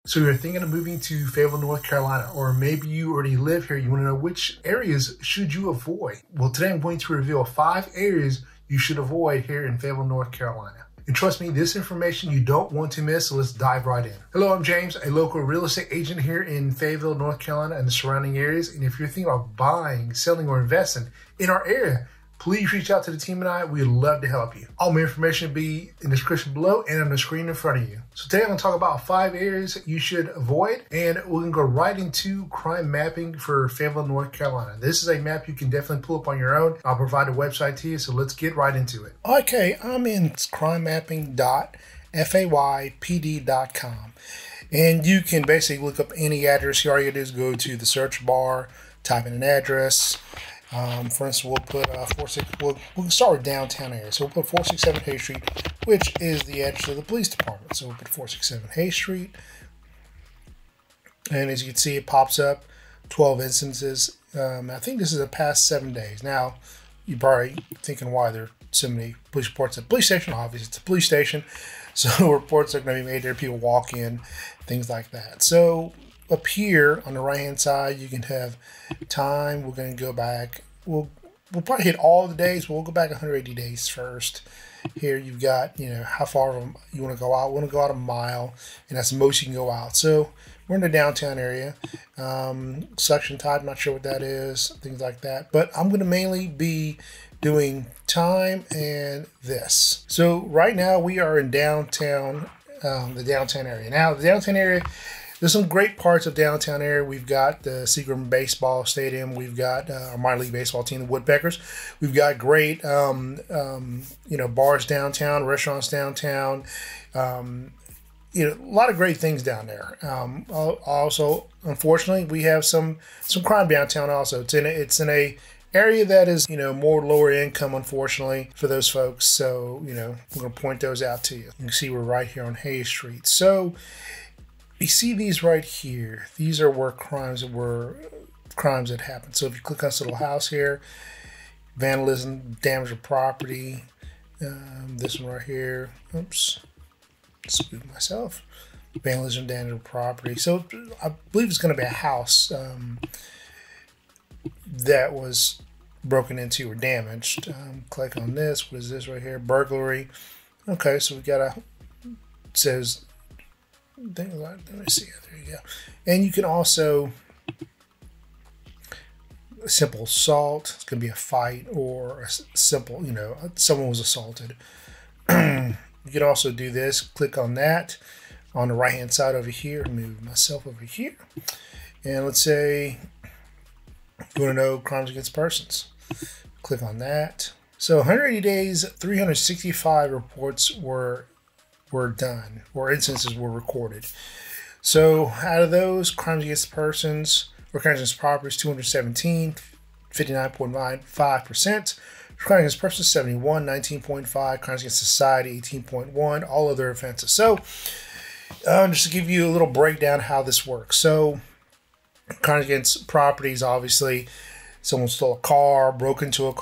So you're thinking of moving to Fayetteville, North Carolina, or maybe you already live here. You want to know which areas should you avoid? Well, today I'm going to reveal 5 areas you should avoid here in Fayetteville, North Carolina. And trust me, this information you don't want to miss, so let's dive right in. Hello, I'm James, a local real estate agent here in Fayetteville, North Carolina and the surrounding areas. And if you're thinking of buying, selling, or investing in our area, please reach out to the team and I. We'd love to help you. All my information will be in the description below and on the screen in front of you. So today I'm going to talk about 5 areas you should avoid, and we're going to go right into crime mapping for Fayetteville, North Carolina. This is a map you can definitely pull up on your own. I'll provide a website to you, so let's get right into it. Okay, I'm in crimemapping.faypd.com, and you can basically look up any address. All you gotta do is go to the search bar, type in an address. For instance, we'll put we'll start with downtown area. So we'll put 467 Hay Street, which is the address of the police department. So we'll put 467 Hay Street. And as you can see, it pops up 12 instances. I think this is the past 7 days. Now, you're probably thinking why there are so many police reports at the police station. Obviously, it's a police station. So reports are going to be made there. People walk in, things like that. So up here on the right hand side, you can have time. We're going to go back. We'll probably hit all the days, but we'll go back 180 days first. Here you've got, how far you want to go out. We want to go out a mile, and that's the most you can go out. So we're in the downtown area. Suction type, not sure what that is, things like that. But I'm going to mainly be doing time and this. So right now we are in downtown, the downtown area. Now the downtown area, there's some great parts of downtown area. We've got the Seagram Baseball Stadium. We've got our minor league baseball team, the Woodpeckers. We've got great, bars downtown, restaurants downtown. A lot of great things down there. Also, unfortunately, we have some crime downtown. Also, it's in a area that is more lower income, unfortunately, for those folks. So we're going to point those out to you. You can see we're right here on Hay Street. So you see these right here. These are where crimes that happened. So if you click on this little house here, vandalism, damage of property. This one right here. Oops, spooked myself. Vandalism, damage of property. So I believe it's going to be a house that was broken into or damaged. Click on this. What is this right here? Burglary. Okay, so we got it says. Let me see. There you go. And you can also simple assault. It's going to be a fight or a simple, someone was assaulted. You can also do this. Click on that on the right hand side over here. Move myself over here. And let's say you want to know crimes against persons. Click on that. So 180 days, 365 reports were done, or instances were recorded. So out of those, crimes against persons or crimes against properties, 217, 59.95%. Crimes against persons, 71, 19.5. Crimes against society, 18.1. All other offenses. So just to give you a little breakdown how this works. So crimes against properties, obviously, someone stole a car, broke into a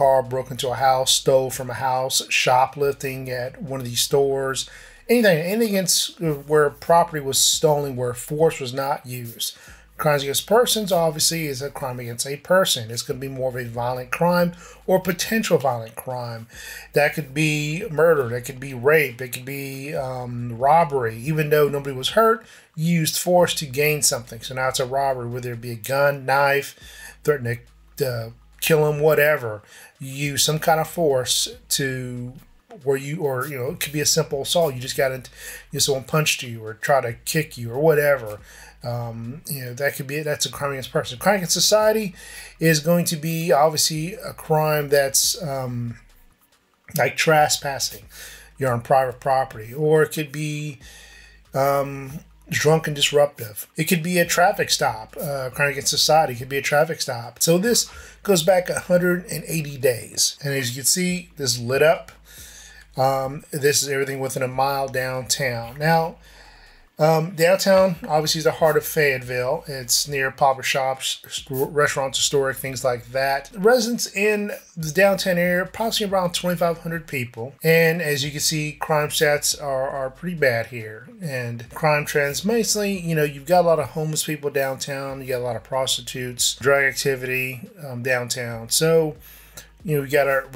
house, stole from a house, shoplifting at one of these stores. Anything against where property was stolen, where force was not used. Crimes against persons, obviously, is a crime against a person. It's going to be more of a violent crime or potential violent crime. That could be murder. That could be rape. It could be robbery. Even though nobody was hurt, you used force to gain something. So now it's a robbery, whether it be a gun, knife, threatening to kill him, whatever. You use some kind of force to it could be a simple assault. You just got to, someone punched you or try to kick you or whatever. That's a crime against person. Crime against society is going to be obviously a crime that's like trespassing. You're on private property, or it could be drunk and disruptive. It could be a traffic stop. Crime against society could be a traffic stop. So this goes back 180 days, and as you can see, this lit up. This is everything within a mile downtown. Now, Downtown, obviously, is the heart of Fayetteville. It's near pop shops, restaurants, historic, things like that. Residents in the downtown area, approximately around 2,500 people. And as you can see, crime stats are pretty bad here. And crime trends, mostly, you've got a lot of homeless people downtown. You got a lot of prostitutes, drug activity downtown. So, we got our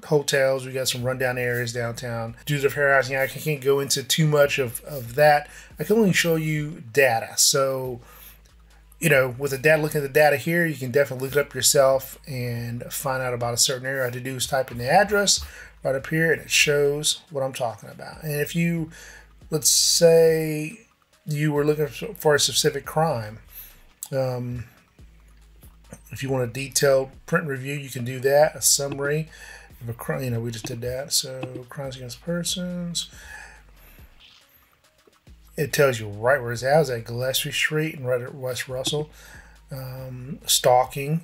hotels, we got some rundown areas downtown. Due to the fair housing, I can't go into too much of that. I can only show you data. So, with the data, looking at the data here, you can definitely look it up yourself and find out about a certain area. All I have to do is type in the address right up here, and it shows what I'm talking about. And if you, let's say you were looking for a specific crime, if you want a detailed print review, you can do that. A summary of a crime. We just did that. So crimes against persons. It tells you right where it's at. It's at Gillespie Street and right at West Russell. Stalking.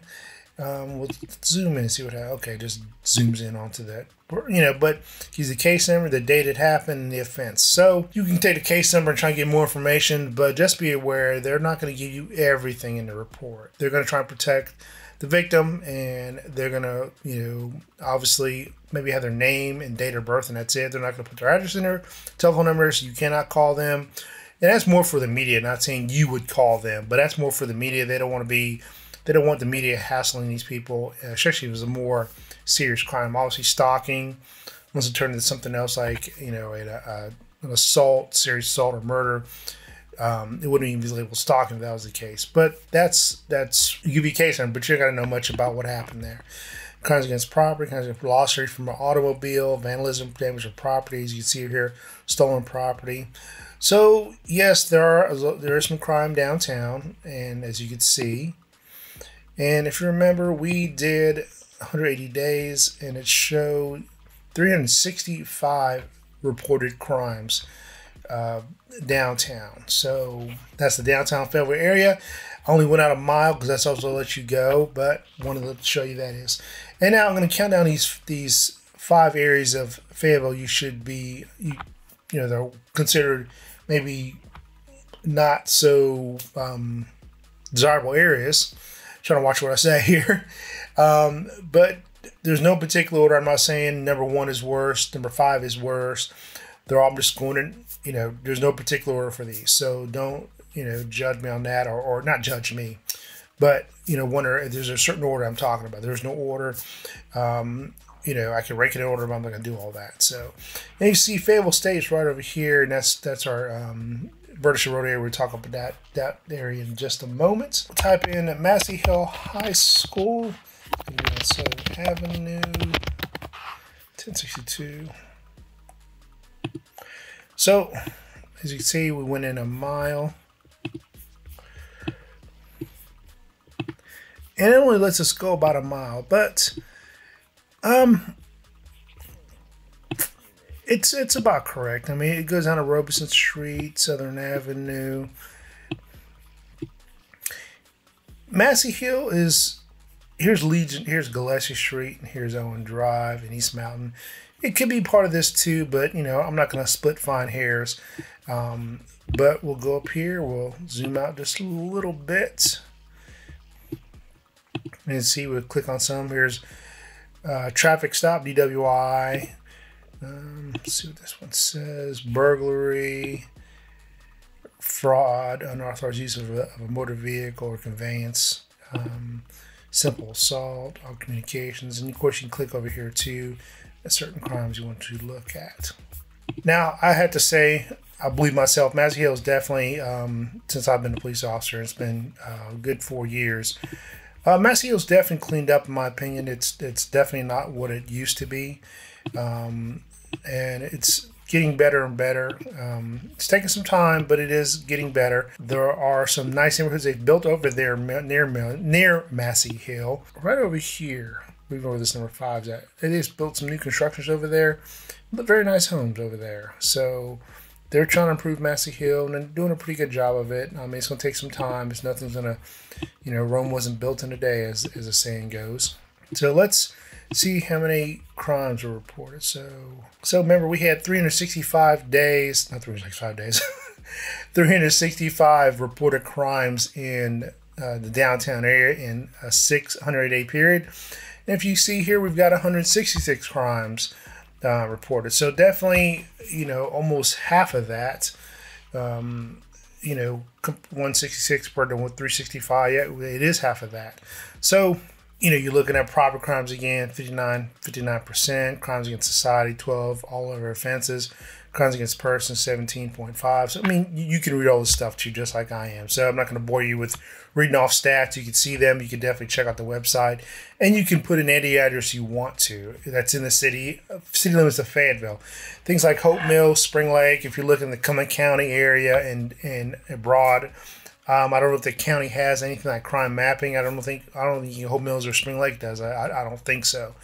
We'll zoom in and see what happens. Okay, just zooms in onto that. But he's the case number, the date it happened, and the offense. So you can take the case number and try and get more information, but just be aware they're not going to give you everything in the report. They're going to try and protect the victim, and they're going to, obviously maybe have their name and date of birth, and that's it. They're not going to put their address in there, telephone numbers. You cannot call them. And that's more for the media, not saying you would call them, but that's more for the media. They don't want the media hassling these people, especially if it was a more serious crime. Obviously, stalking, once it turned into something else like, an assault, serious assault or murder, it wouldn't even be labeled stalking if that was the case. But that's you give you a case number, but you don't got to know much about what happened there. Crimes against property, crimes against loss from an automobile, vandalism, damage of properties. You can see here, stolen property. So yes, there is some crime downtown, and as you can see. And if you remember, we did 180 days, and it showed 365 reported crimes downtown. So that's the downtown Fayetteville area. I only went out a mile because that's also let you go, but wanted to show you that is. And now I'm going to count down these 5 areas of Fayetteville you should be, they're considered maybe not so desirable areas. Trying to watch what I say here. But there's no particular order. I'm not saying number 1 is worst, number 5 is worst. They're all just going in, there's no particular order for these. So don't, judge me on that, or not judge me. But, wonder if there's a certain order I'm talking about. There's no order. I can rank it in order, but I'm not going to do all that. So, and you see Fayetteville State is right over here, and that's our Murchison Road area. We'll talk about that area in just a moment. We'll type in Massey Hill High School, on 7th Avenue, 1062. So, as you can see, we went in a mile. And it only lets us go about a mile, but it's about correct. I mean, it goes down to Robeson Street, Southern Avenue. Massey Hill is, here's Legion, here's Gillespie Street, and here's Owen Drive and East Mountain. It could be part of this too, but I'm not going to split fine hairs. But we'll go up here, we'll zoom out just a little bit. And see, we'll click on some. Here's traffic stop, DWI. Let's see what this one says. Burglary, fraud, unauthorized use of a motor vehicle or conveyance, simple assault, all communications. And of course, you can click over here too at certain crimes you want to look at. Now, I have to say, I believe myself, Massey Hill is definitely, since I've been a police officer, it's been a good 4 years. Massey Hill's definitely cleaned up, in my opinion. It's definitely not what it used to be. And it's getting better and better. It's taking some time, but it is getting better. There are some nice neighborhoods they've built over there near Massey Hill. Right over here, we know where this number 5 is at. They just built some new constructions over there, but very nice homes over there. So they're trying to improve Massey Hill, and they're doing a pretty good job of it. I mean, it's going to take some time. It's nothing's going to, Rome wasn't built in a day, as the saying goes. So let's see how many crimes were reported. So remember, we had 365 days, not 365 days, 365 reported crimes in the downtown area in a 600-day period. And if you see here, we've got 166 crimes reported. So definitely, almost half of that. 166 per to 365. Yeah, it is half of that. So, you're looking at property crimes again, 59%, crimes against society, 12, all other offenses, crimes against persons, 17.5. So, you can read all this stuff too, just like I am. So I'm not going to bore you with reading off stats. You can see them. You can definitely check out the website, and you can put in any address you want to that's in the city limits of Fayetteville. Things like Hope Mill, Spring Lake. If you look in the Cumberland County area and abroad, I don't know if the county has anything like crime mapping. I don't think Hope Mills or Spring Lake does. I don't think so.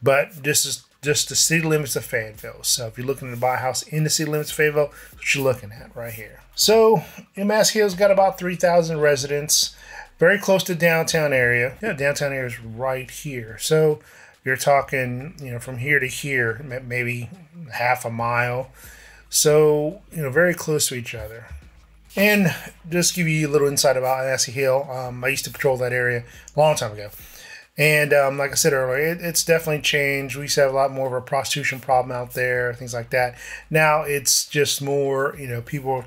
But this is just the city limits of Fayetteville. So if you're looking to buy a house in the city limits of Fayetteville, that's what you're looking at right here. So Massey Hill's got about 3,000 residents, very close to downtown area. Yeah, downtown area is right here. So you're talking, from here to here, maybe half a mile. So, very close to each other. And just give you a little insight about Massey Hill. I used to patrol that area a long time ago. And like I said earlier, it's definitely changed. We used to have a lot more of a prostitution problem out there, things like that. Now it's just more, people,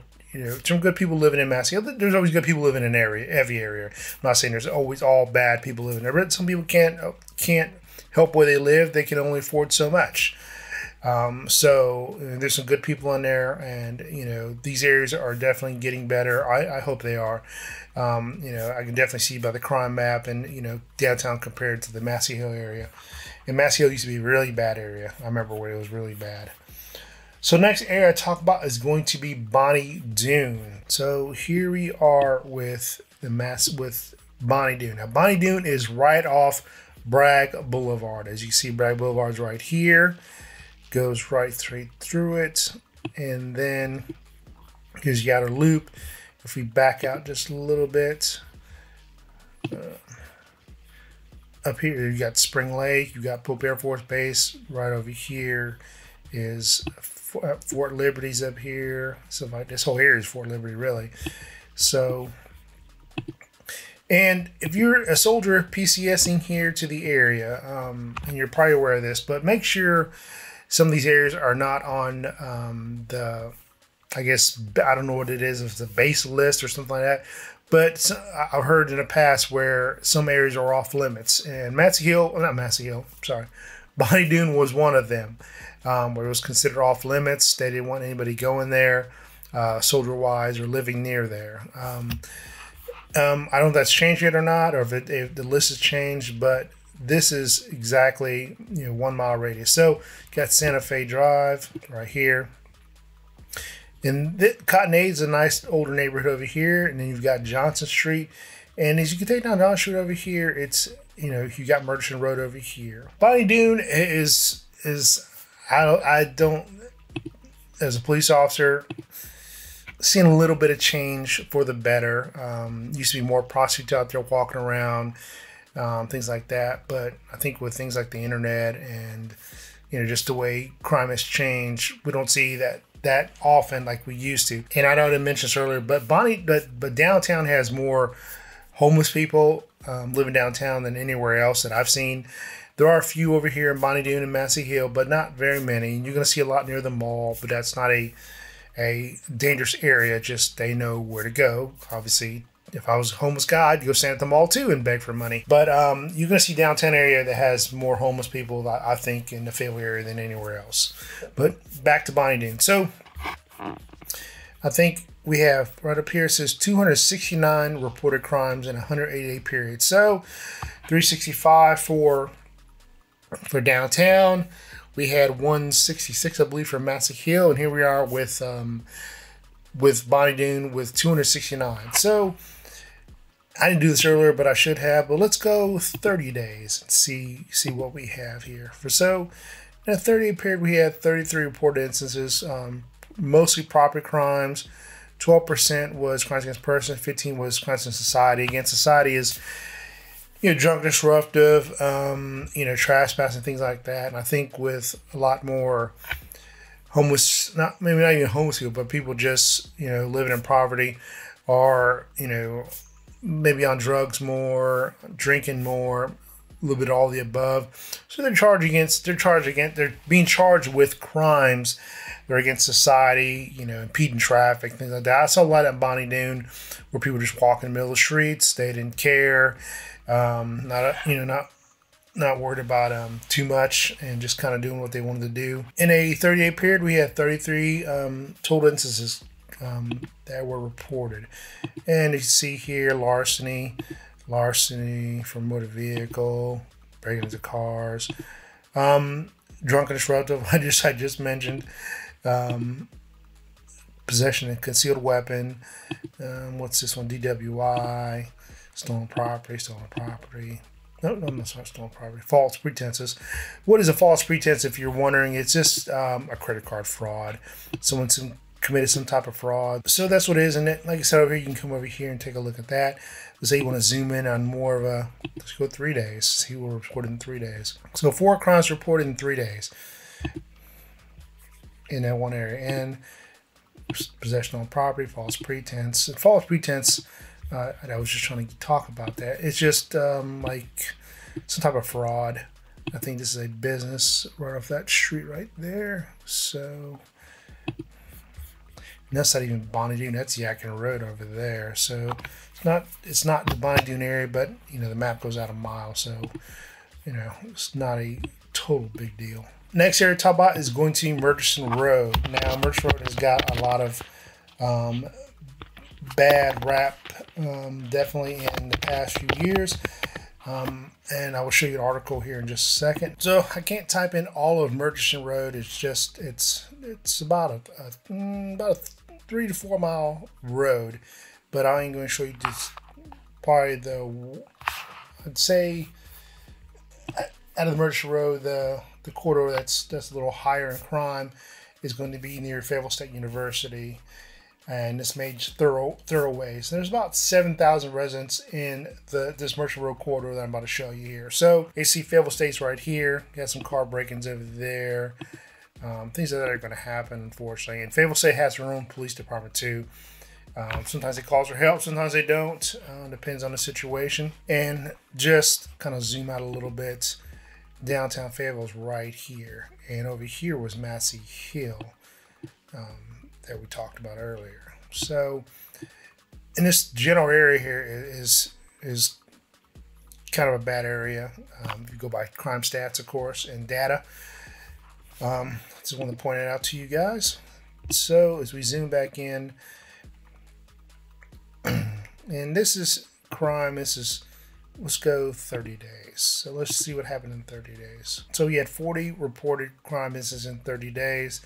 some good people living in Massey Hill. There's always good people living in every area. I'm not saying there's always all bad people living there, but some people can't help where they live. They can only afford so much. So there's some good people in there, and these areas are definitely getting better. I hope they are. I can definitely see by the crime map and downtown compared to the Massey Hill area. And Massey Hill used to be a really bad area. I remember when it was really bad. So next area I talk about is going to be Bonnie Doone. So here we are with Bonnie Doone. Now Bonnie Doone is right off Bragg Boulevard. As you see, Bragg Boulevard is right here. Goes right straight through it, and then here's your outer loop. If we back out just a little bit, up here you got Spring Lake, you got Pope Air Force Base. Right over here is Fort Liberty's up here. So like this whole area is Fort Liberty, really. So, and if you're a soldier PCSing here to the area, and you're probably aware of this, but make sure some of these areas are not on I don't know what it is, if it's a base list or something like that. But I've heard in the past where some areas are off limits. And Bonnie Doone was one of them, where it was considered off limits. They didn't want anybody going there, soldier-wise, or living near there. I don't know if that's changed yet or not, or if the list has changed, but this is exactly 1 mile radius. So got Santa Fe Drive right here, and Cottonade is a nice older neighborhood over here, and then you've got Johnson Street, and as you can take down Johnson Street over here, it's you got Murchison Road over here. Bonnie Doone is I don't as a police officer seeing a little bit of change for the better. Used to be more prostitutes out there walking around. Things like that, but I think with things like the internet and just the way crime has changed, we don't see that often like we used to. And I know I didn't mention this earlier, but downtown has more homeless people living downtown than anywhere else that I've seen. There are a few over here in Bonnie Doone and Massey Hill, but not very many. You're going to see a lot near the mall, but that's not a dangerous area. Just they know where to go. Obviously, if I was a homeless guy, I'd go stand at the mall too and beg for money. But you're going to see downtown area that has more homeless people, I think, in the Fayetteville area than anywhere else. But back to Bonnie Doone. So I think we have right up here, it says 269 reported crimes in a 180-day period. So 365 for downtown. We had 166, I believe, for Massey Hill. And here we are with Bonnie Doone with 269. So I didn't do this earlier, but I should have. But let's go 30 days and see what we have here. So in a 30-day period, we had 33 reported instances, mostly property crimes. 12% was crimes against persons. 15% was crimes against society. Against society is drunk, disruptive, trespassing, things like that. And I think with a lot more homeless, maybe not even homeless people, but people just, living in poverty, or, maybe on drugs more, drinking more, a little bit of all the above. So they're being charged with crimes that are against society, impeding traffic, things like that. I saw a lot at Bonnie Doone where people just walk in the middle of the streets. They didn't care. Not worried about too much, and just kind of doing what they wanted to do. In a 30-day period, we had 33 total instances that were reported. And you can see here larceny from motor vehicle, breaking into cars, drunk and disruptive, I just mentioned, possession of concealed weapon, what's this one, DWI, stolen property. No, that's not stolen property. False pretenses. What is a false pretense, if you're wondering? It's just a credit card fraud. Someone's committed some type of fraud. So that's what it is. And like I said, over here, you can come over here and take a look at that. Let's say you want to zoom in on more of let's go 3 days. See what we're reported in 3 days. So 4 crimes reported in 3 days in that one area. And possession on property, false pretense. And false pretense, I was just trying to talk about that. It's just like some type of fraud. I think this is a business right off that street right there. So that's not even Bonnie Doone. That's Yakin Road over there. So it's not the Bonnie Doone area, but the map goes out a mile. So it's not a total big deal. Next area to talk about is going to Murchison Road. Now Murchison Road has got a lot of bad rap, definitely in the past few years, and I will show you an article here in just a second. So I can't type in all of Murchison Road. It's about a 3 to 4 mile road, but I ain't going to show you just probably I'd say out of the Murchison Road, the corridor that's a little higher in crime is going to be near Fayetteville State University. And this major thoroughways. There's about 7,000 residents in this Murchison Road Corridor that I'm about to show you here. So you see Fayetteville State's right here. Got some car break-ins over there. Things like that are going to happen, unfortunately. And Fayetteville State has their own police department too. Sometimes they call for help, sometimes they don't. Depends on the situation. And just kind of zoom out a little bit. Downtown Fayetteville's right here. And over here was Massey Hill. That we talked about earlier. So in this general area here is kind of a bad area. If you go by crime stats, of course, and data. Just want to point it out to you guys. So as we zoom back in, and this is crime, let's go 30 days. So let's see what happened in 30 days. So we had 40 reported crime incidents in 30 days.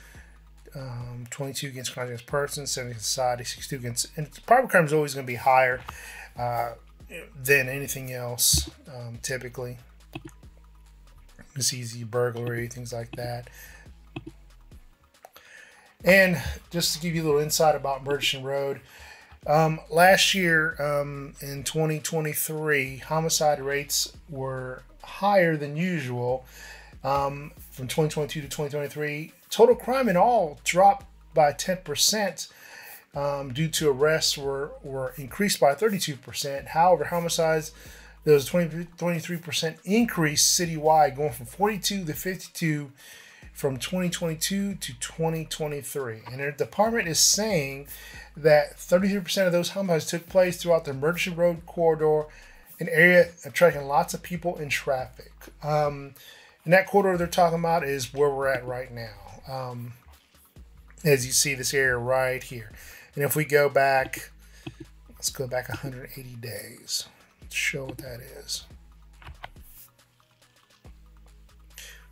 22 against crime against persons, 7 against society, 62 against, and private crime is always going to be higher than anything else, typically. It's easy burglary, things like that. And just to give you a little insight about Murchison Road, last year in 2023, homicide rates were higher than usual. From 2022 to 2023, total crime in all dropped by 10%. Due to arrests were increased by 32%. However, homicides, there was a 23% increase citywide, going from 42 to 52 from 2022 to 2023. And their department is saying that 33% of those homicides took place throughout the Murchison Road Corridor, an area attracting lots of people and traffic. And that corridor they're talking about is where we're at right now. As you see, this area right here. And if we go back, let's go back 180 days. Let's show what that is.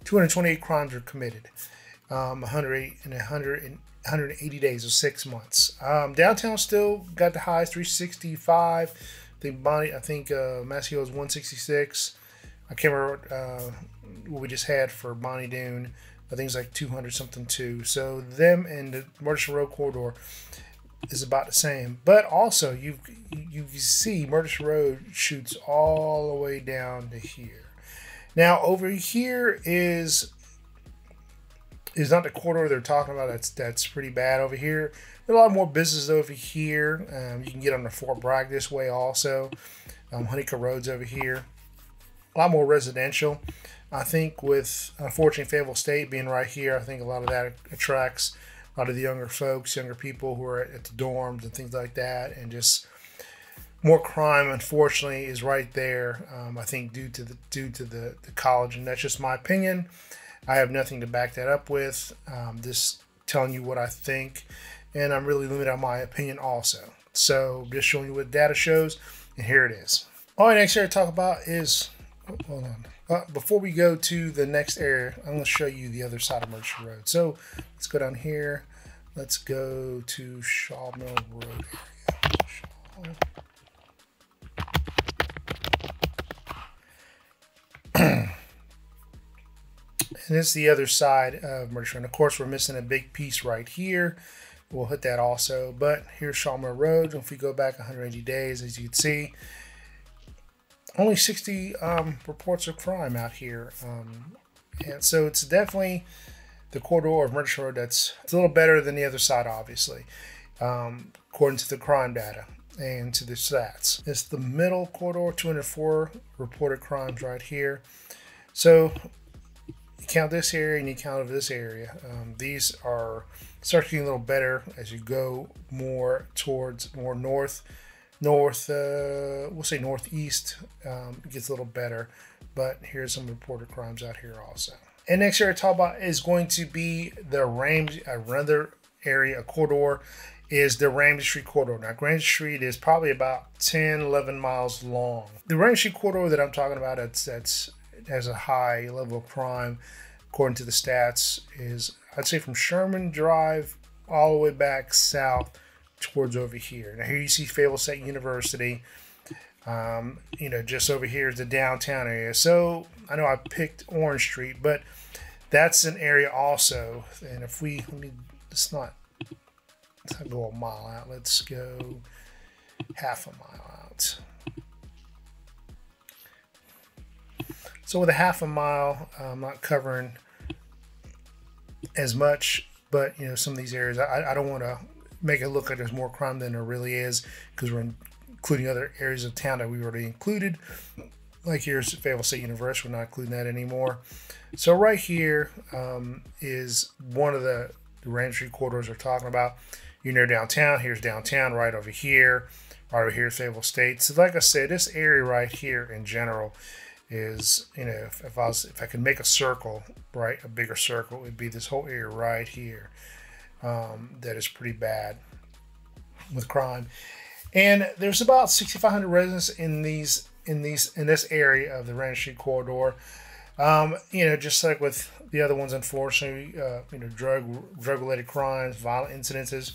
228 crimes were committed. 180 days or 6 months. Downtown still got the highs, 365. I think Massey Hill is 166. I can't remember what we just had for Bonnie Doone. I think it's like 200 something too. So them and the Murchison Road Corridor is about the same. But also you see Murchison Road shoots all the way down to here. Now over here is is not the corridor they're talking about. That's pretty bad over here. There's a lot more business over here. You can get on the Fort Bragg this way also. Honeycomb Road's over here. A lot more residential. I think with, unfortunately, Fayetteville State being right here, I think a lot of that attracts a lot of the younger folks, younger people who are at the dorms and things like that, and just more crime, unfortunately, is right there. I think due to the college, and that's just my opinion. I have nothing to back that up with. Just telling you what I think, and I'm really limited on my opinion also. So just showing you what data shows, and here it is. All right, next area to talk about is, hold on. Before we go to the next area, I'm going to show you the other side of Murchison Road. So let's go down here. Let's go to Shaw Mill Road area. And it's the other side of Murchison. Of course, we're missing a big piece right here. We'll hit that also. But here's Shaw Mill Road. If we go back 180 days, as you can see, only 60 reports of crime out here. And so it's definitely the corridor of Murchison Road it's a little better than the other side, obviously, according to the crime data and to the stats. It's the middle corridor, 204 reported crimes right here. So you count this area and you count over this area. These are start getting a little better as you go more towards more north, we'll say northeast. It gets a little better, but here's some reported crimes out here also. And next area to talk about is going to be the Ramsey, another area, a corridor, is the Ramsey Street Corridor. Now, Ramsey Street is probably about 10, 11 miles long. The Ramsey Street Corridor that I'm talking about, that's has a high level of crime, according to the stats, is, I'd say, from Sherman Drive all the way back south towards over here. Now, here you see Fayetteville State University. Just over here is the downtown area. So I know I picked Orange Street, but that's an area also. And if let's not go a mile out. Let's go half a mile out. So with a half a mile, I'm not covering as much, but some of these areas, I don't want to make it look like there's more crime than there really is, because we're including other areas of town that we already included. Like here's Fayetteville State University, we're not including that anymore. So right here is one of the Ramsey Street corridors we're talking about. You're near downtown. Here's downtown right over here. Right over here is Fayetteville State. So like I said, this area right here in general is, if I could make a circle, right, a bigger circle, it would be this whole area right here. That is pretty bad with crime. And there's about 6,500 residents in this area of the Ramsey Street Corridor. Just like with the other ones, unfortunately, drug-related crimes, violent incidences.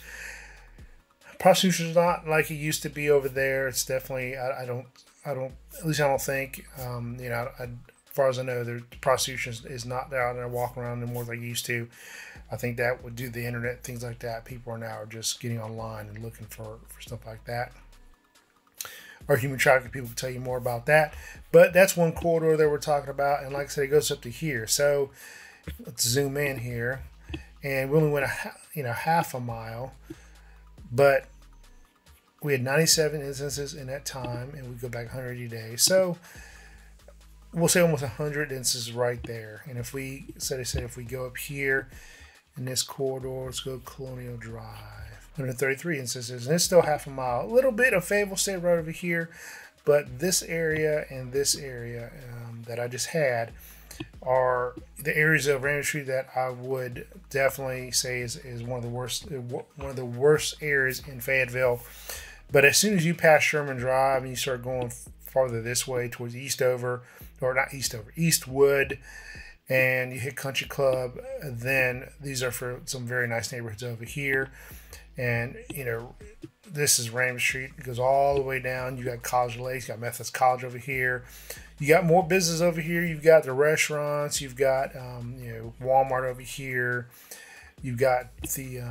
Prostitution is not like it used to be over there. It's definitely, I don't think, as far as I know, the prostitution is not out there walking around anymore like they used to. I think that would do the internet, things like that. People are now just getting online and looking for stuff like that. Or human trafficking, people can tell you more about that. But that's one corridor that we're talking about. And like I said, it goes up to here. So let's zoom in here. And we only went half a mile. But we had 97 instances in that time. And we go back 180 days. So we'll say almost 100 instances right there. And if we, if we go up here in this corridor, let's go Colonial Drive. 133 instances, and it's still half a mile. A little bit of Fayetteville State right over here, but this area and this area that I just had are the areas of Ramsey Street that I would definitely say is one of the worst areas in Fayetteville. But as soon as you pass Sherman Drive and you start going farther this way towards Eastwood, and you hit Country Club, then these are for some very nice neighborhoods over here. And, this is Ramsey Street. It goes all the way down. You got College Lakes, you got Methodist College over here. You got more business over here. You've got the restaurants. You've got, Walmart over here. You've got the,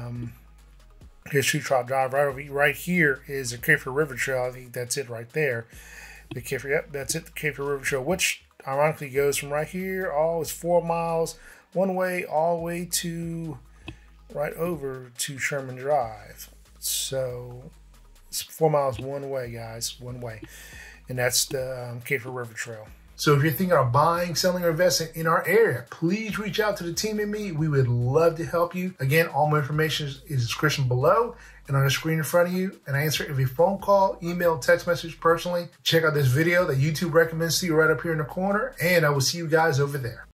here's Tree Trot Drive. Right here is the Raeford River Trail. I think that's it right there. That's it, the Raeford River Trail, which ironically goes from right here, it's 4 miles one way all the way to right over to Sherman Drive. So it's 4 miles one way, guys, one way. And that's the Cape River Trail. So if you're thinking of buying, selling, or investing in our area, please reach out to the team and me. We would love to help you. Again, all my information is in the description below and on the screen in front of you. And I answer every phone call, email, text message personally. Check out this video that YouTube recommends to you right up here in the corner. And I will see you guys over there.